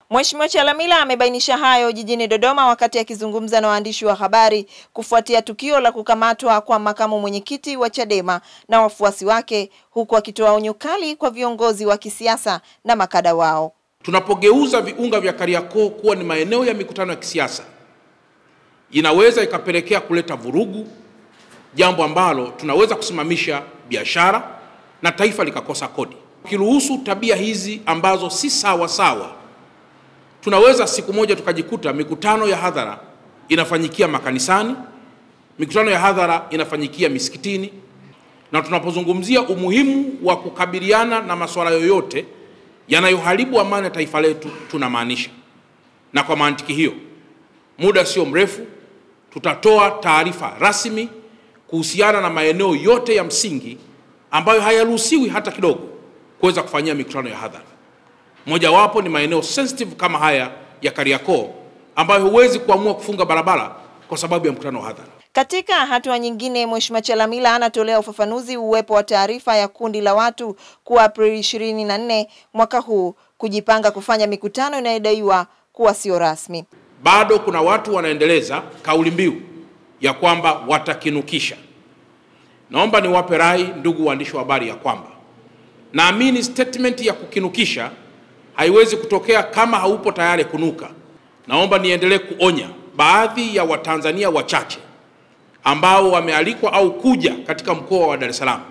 Mheshimiwa Chalamila amebainisha hayo jijini Dodoma wakati akizungumza na waandishi wa habari kufuatia tukio la kukamatwa kwa makamu mwenyekiti wa Chadema na wafuasi wake, huku akitoa onyo kali kwa viongozi wa kisiasa na makada wao. Tunapogeuza viunga vya Kariakoo kuwa ni maeneo ya mikutano ya kisiasa, inaweza ikapelekea kuleta vurugu, jambo ambalo tunaweza kusimamisha biashara na taifa likakosa kodi. Ukiruhusu tabia hizi ambazo si sawa, tunaweza siku moja tukajikuta mikutano ya hadhara inafanyikia makanisani, mikutano ya hadhara inafanyikia misikitini. Na tunapozungumzia umuhimu wa kukabiliana na masuala yoyote yanayoharibu amani ya taifa letu, tunamaanisha. Na kwa mantiki hiyo, muda sio mrefu tutatoa taarifa rasmi kuhusiana na maeneo yote ya msingi ambayo hayaruhusiwi hata kidogo kuweza kufanyia mikutano ya hadhara. Mojawapo ni maeneo sensitive kama haya ya Kariakoo ambayo huwezi kuamua kufunga barabara kwa sababu ya mkutano wa hadhara. Katika hatua nyingine, Mheshimiwa Chalamila anatolea ufafanuzi uwepo wa taarifa ya kundi la watu kuwa Aprili 24 mwaka huu kujipanga kufanya mikutano inayodaiwa kuwa sio rasmi. Bado kuna watu wanaendeleza kauli mbiu ya kwamba watakinukisha. Naomba niwape rai ndugu waandishi wa habari ya kwamba naamini statement ya kukinukisha haiwezi kutokea kama haupo tayari kunuka. Naomba niendelee kuonya baadhi ya Watanzania wachache ambao wamealikwa au kuja katika mkoa wa Dar es Salaam,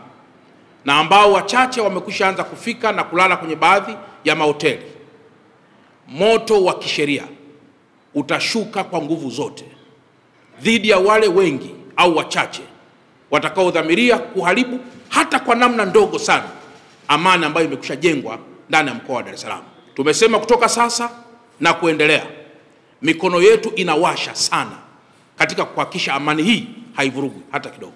na ambao wachache wamekwisha anza kufika na kulala kwenye baadhi ya mahoteli. Moto wa kisheria utashuka kwa nguvu zote dhidi ya wale wengi au wachache watakaodhamiria kuharibu hata kwa namna ndogo sana amani ambayo imekwisha jengwa ndani ya mkoa wa Dar es Salaam. Tumesema kutoka sasa na kuendelea, mikono yetu inawasha sana katika kuhakikisha amani hii haivurugwi hata kidogo.